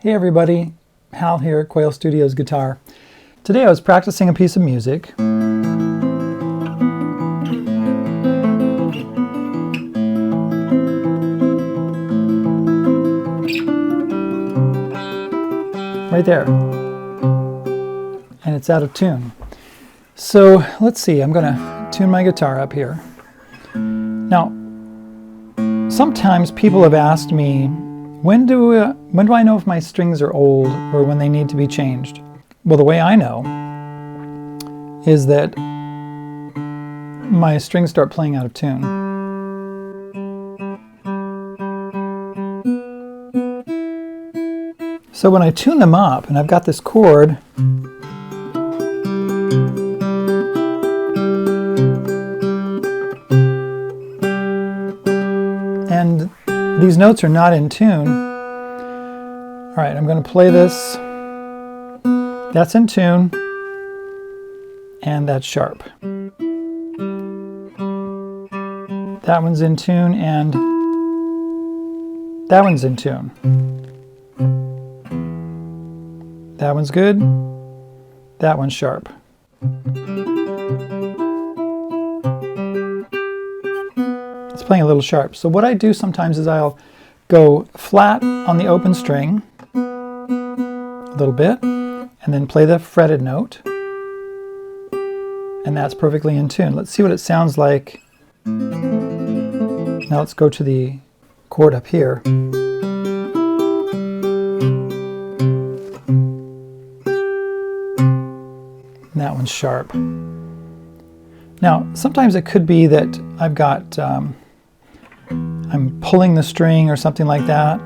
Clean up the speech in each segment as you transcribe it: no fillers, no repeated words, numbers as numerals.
Hey everybody, Hal here at Quail Studios Guitar. Today I was practicing a piece of music. Right there. And it's out of tune. So let's see, I'm going to tune my guitar up here. Now, sometimes people have asked me, when do I know if my strings are old or when they need to be changed? Well, the way I know is that my strings start playing out of tune. So when I tune them up, and I've got this chord, and these notes are not in tune. All right, I'm going to play this. That's in tune, and that's sharp. That one's in tune, and that one's in tune. That one's good. That one's sharp. It's playing a little sharp. So what I do sometimes is I'll go flat on the open string a little bit, and then play the fretted note. And that's perfectly in tune. Let's see what it sounds like. Now let's go to the chord up here. And that one's sharp. Now, sometimes it could be that I've got, I'm pulling the string or something like that.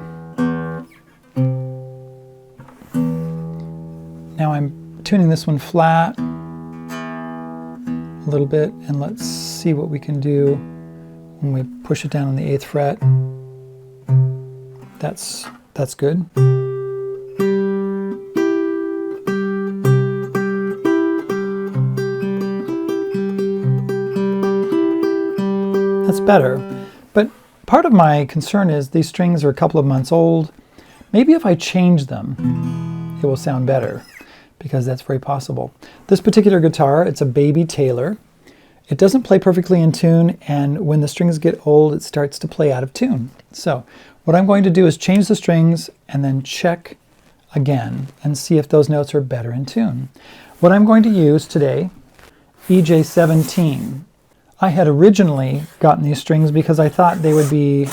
Now I'm tuning this one flat a little bit, and let's see what we can do when we push it down on the 8th fret. That's good. That's better. But part of my concern is these strings are a couple of months old. Maybe if I change them, it will sound better, because that's very possible. This particular guitar, it's a Baby Taylor. It doesn't play perfectly in tune, and when the strings get old, it starts to play out of tune. So what I'm going to do is change the strings and then check again and see if those notes are better in tune. What I'm going to use today, EJ17. I had originally gotten these strings because I thought they would be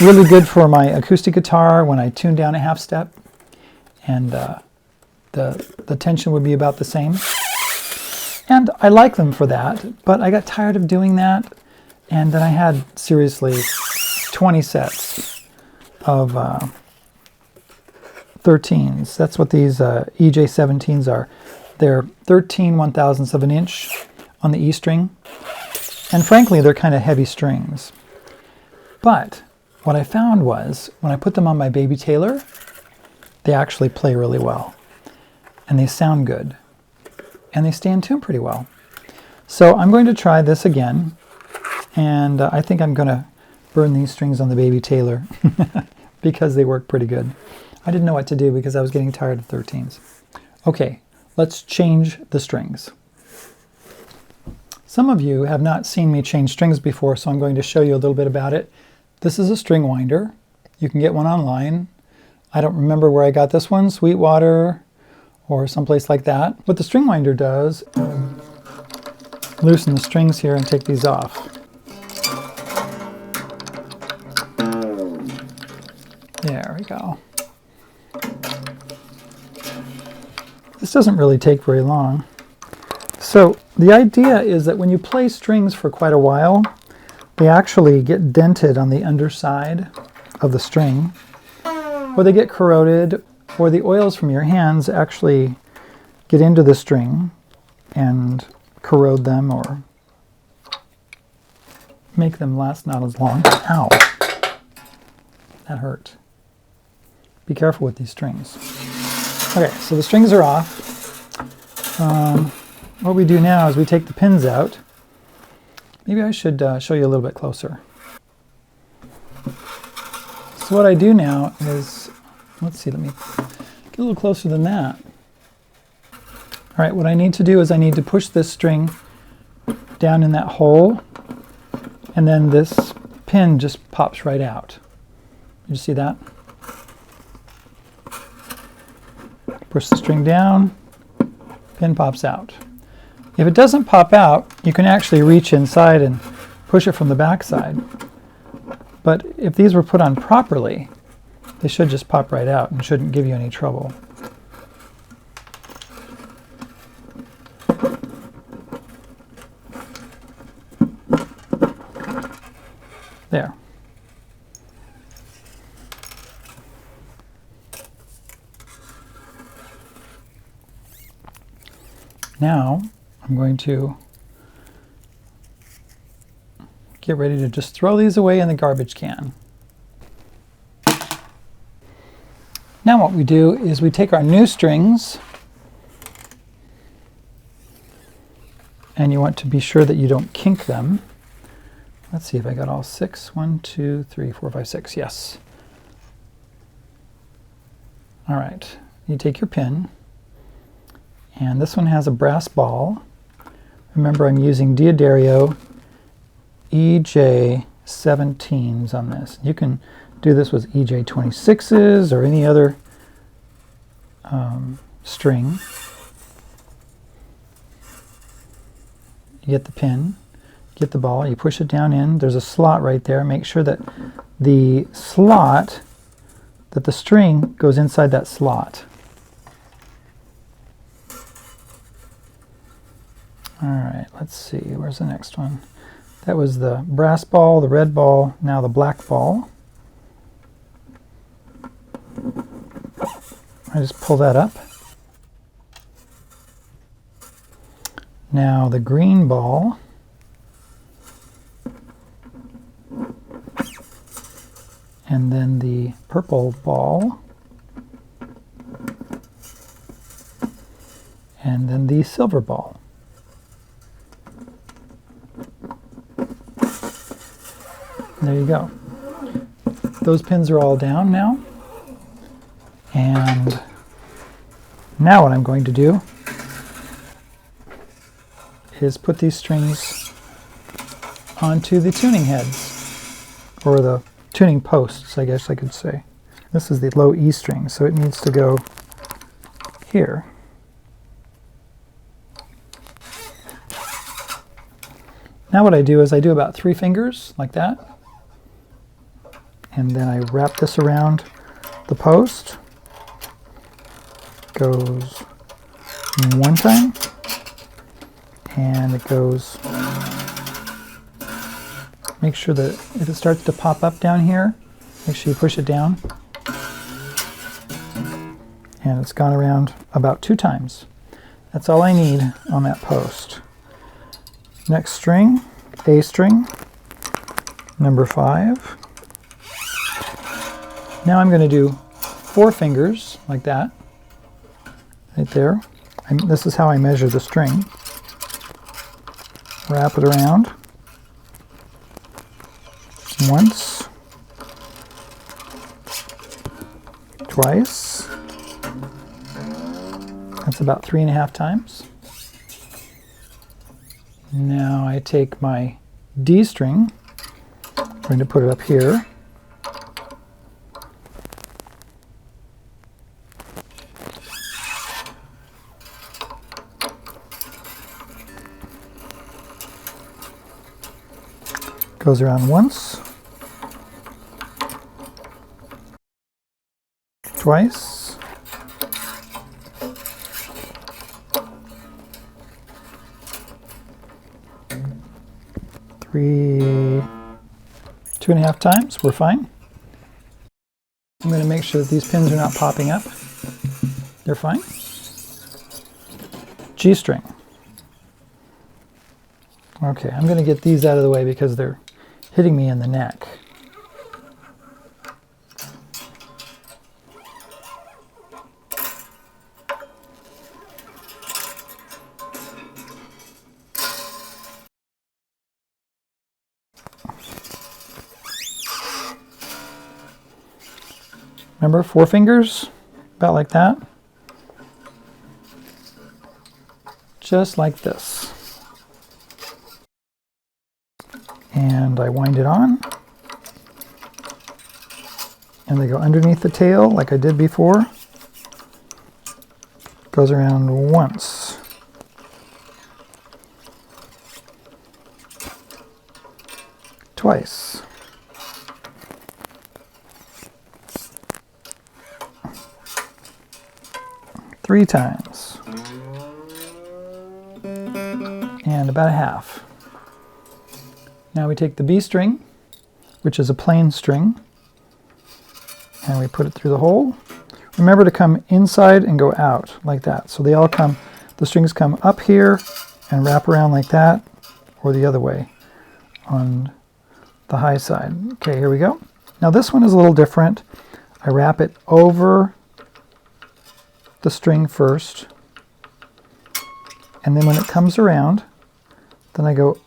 really good for my acoustic guitar when I tuned down a half step, and the tension would be about the same. And I like them for that, but I got tired of doing that, and then I had seriously 20 sets of 13s. That's what these EJ17s are. They're 13 1/1000ths of an inch on the E string, and frankly they're kind of heavy strings. But what I found was when I put them on my Baby Taylor, they actually play really well, and they sound good, and they stay in tune pretty well. So I'm going to try this again, and I think I'm going to burn these strings on the Baby Taylor because they work pretty good. I didn't know what to do because I was getting tired of 13s. Okay, let's change the strings. Some of you have not seen me change strings before, so I'm going to show you a little bit about it. This is a string winder. You can get one online. I don't remember where I got this one, Sweetwater or someplace like that. What the string winder does, loosen the strings here and take these off. There we go. This doesn't really take very long. So the idea is that when you play strings for quite a while, they actually get dented on the underside of the string, or they get corroded, or the oils from your hands actually get into the string and corrode them or make them last not as long. Ow! That hurt. Be careful with these strings. Okay, so the strings are off. What we do now is we take the pins out. Maybe I should show you a little bit closer. So what I do now is Let's see, let me get a little closer than that. All right, what I need to do is I need to push this string down in that hole, and then this pin just pops right out. Did you see that? Push the string down, pin pops out. If it doesn't pop out, you can actually reach inside and push it from the back side. But if these were put on properly, they should just pop right out and shouldn't give you any trouble. There. Now I'm going to get ready to just throw these away in the garbage can. Now what we do is we take our new strings, and you want to be sure that you don't kink them. Let's see if I got all 6. 1, 2, 3, 4, 5, 6. Yes. All right. You take your pin, and this one has a brass ball. Remember, I'm using D'Addario EJ17s on this. You can do this with EJ26s or any other string. You get the pin, get the ball, you push it down in. There's a slot right there. Make sure that the slot, that the string goes inside that slot. All right, let's see, where's the next one? That was the brass ball, the red ball, now the black ball. I just pull that up. Now the green ball. And then the purple ball. And then the silver ball. There you go. Those pins are all down now. And now what I'm going to do is put these strings onto the tuning heads, or the tuning posts, I guess I could say. This is the low E string, so it needs to go here. Now what I do is I do about 3 fingers, like that. And then I wrap this around the post. Goes 1 time. And it goes, make sure that if it starts to pop up down here, make sure you push it down. And it's gone around about 2 times. That's all I need on that post. Next string, A string, number 5. Now I'm going to do 4 fingers like that, right there. This is how I measure the string. Wrap it around once, twice. That's about 3.5 times. Now I take my D string, I'm going to put it up here. Goes around once, twice, 3, 2.5 times, we're fine. I'm going to make sure that these pins are not popping up. They're fine. G string. Okay, I'm going to get these out of the way because they're hitting me in the neck. Remember, 4 fingers, about like that. Just like this. And I wind it on. And they go underneath the tail like I did before. Goes around once. Twice. 3 times. And about a half. Now we take the B string, which is a plain string, and we put it through the hole. Remember to come inside and go out like that. So they all come, the strings come up here and wrap around like that, or the other way on the high side. Okay, here we go. Now this one is a little different. I wrap it over the string first, and then when it comes around, then I go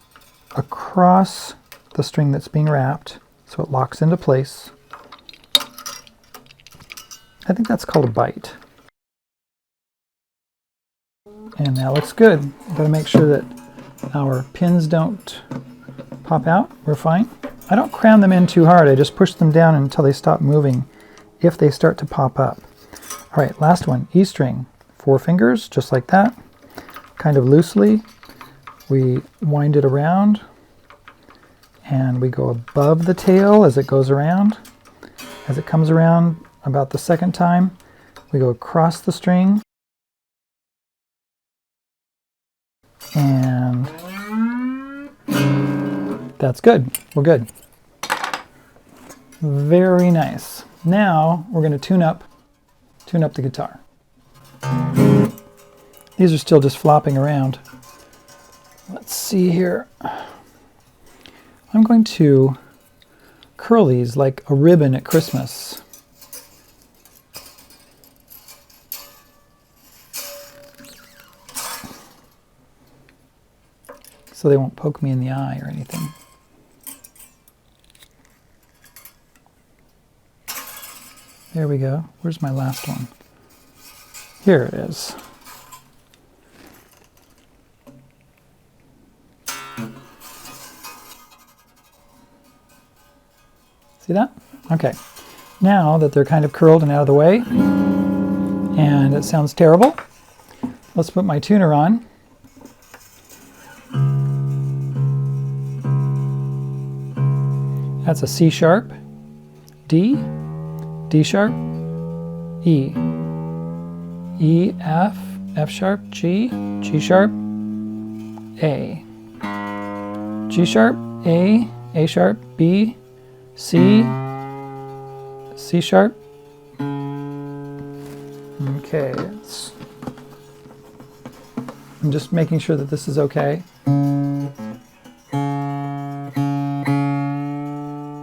across the string that's being wrapped so it locks into place. I think that's called a bite. And that looks good. Got to make sure that our pins don't pop out. We're fine. I don't cram them in too hard. I just push them down until they stop moving if they start to pop up. All right, last one, E string. 4 fingers, just like that. Kind of loosely. We wind it around and we go above the tail as it goes around. As it comes around about the second time, we go across the string. And that's good. We're good. Very nice. Now we're going to tune up the guitar. These are still just flopping around. Let's see here. I'm going to curl these like a ribbon at Christmas. So they won't poke me in the eye or anything. There we go. Where's my last one? Here it is. See that? Okay. Now that they're kind of curled and out of the way, and it sounds terrible, let's put my tuner on. That's a C sharp, D, D sharp, E, E, F, F sharp, G, G sharp, A, G sharp, A sharp, B, C, C sharp. Okay, I'm just making sure that this is okay.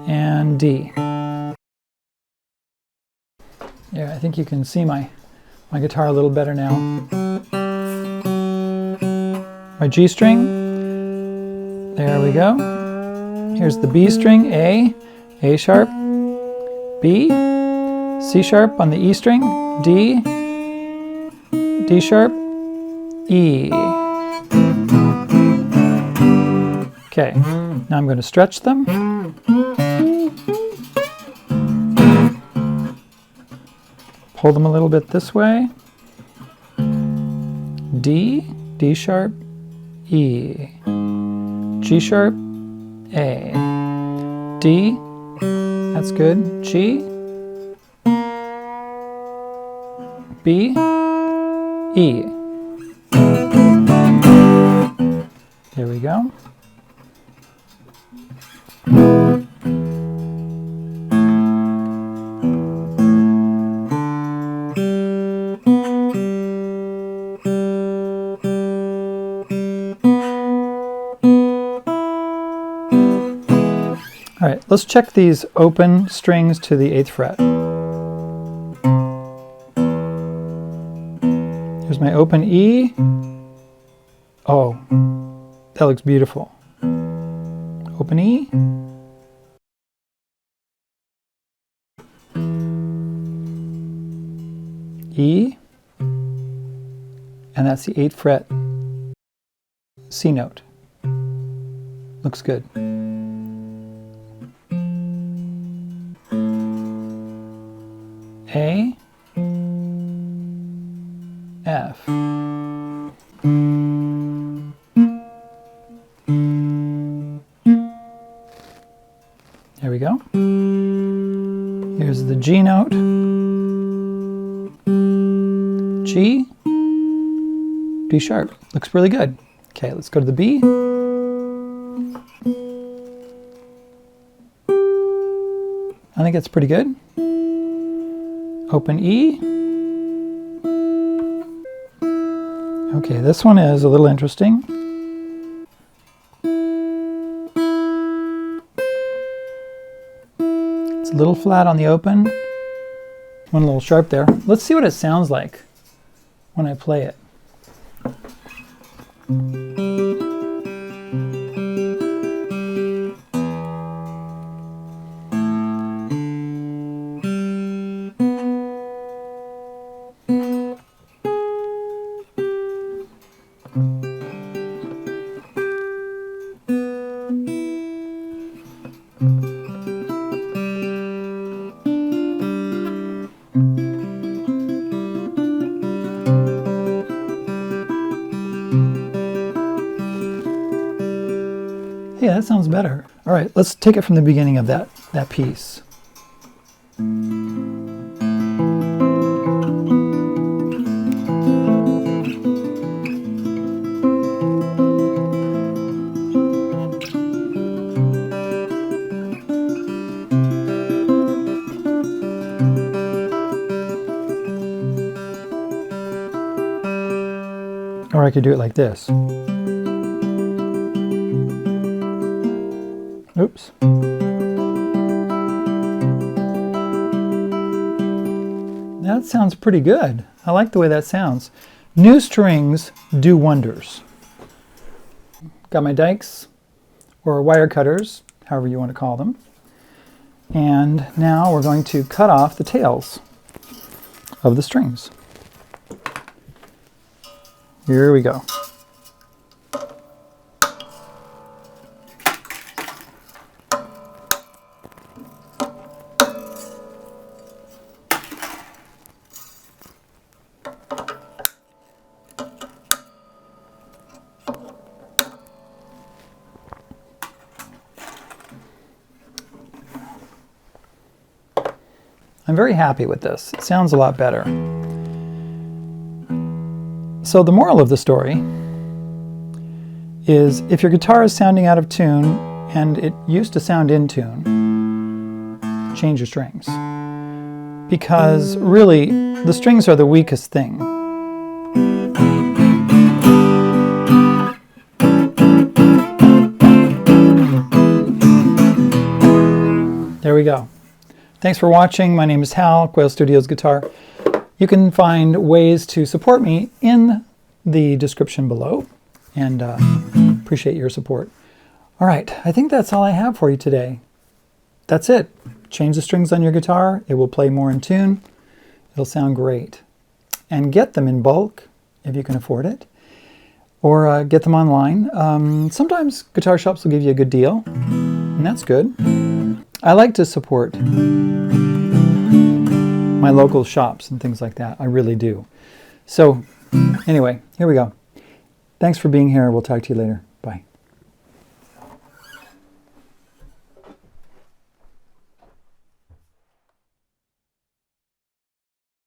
And D. Yeah, I think you can see my guitar a little better now. My G string. There we go. Here's the B string, A sharp, B, C sharp on the E string, D, D sharp, E. Okay, now I'm going to stretch them. Pull them a little bit this way. D, D sharp, E, G sharp, A, D, that's good, G, B, E. There we go. All right, let's check these open strings to the 8th fret. Here's my open E. Oh, that looks beautiful. Open E. E, and that's the 8th fret C note. Looks good. A, F. There we go. Here's the G note. G, D sharp. Looks really good. Okay, let's go to the B. I think that's pretty good. Open E. Okay, this one is a little interesting. It's a little flat on the open. One a little sharp there. Let's see what it sounds like when I play it. Yeah, that sounds better. All right, let's take it from the beginning of that piece. Or I could do it like this. Oops. That sounds pretty good. I like the way that sounds. New strings do wonders. Got my dikes, or wire cutters, however you want to call them. And now we're going to cut off the tails of the strings. Here we go. I'm very happy with this. It sounds a lot better. So the moral of the story is if your guitar is sounding out of tune and it used to sound in tune, change your strings. Because really, the strings are the weakest thing. There we go. Thanks for watching. My name is Hal, Quail Studios Guitar. You can find ways to support me in the description below, and appreciate your support. All right, I think that's all I have for you today. That's it. Change the strings on your guitar. It will play more in tune. It'll sound great. And get them in bulk if you can afford it, or get them online. Sometimes guitar shops will give you a good deal, and that's good. I like to support my local shops and things like that. I really do. So anyway, here we go. Thanks for being here. We'll talk to you later.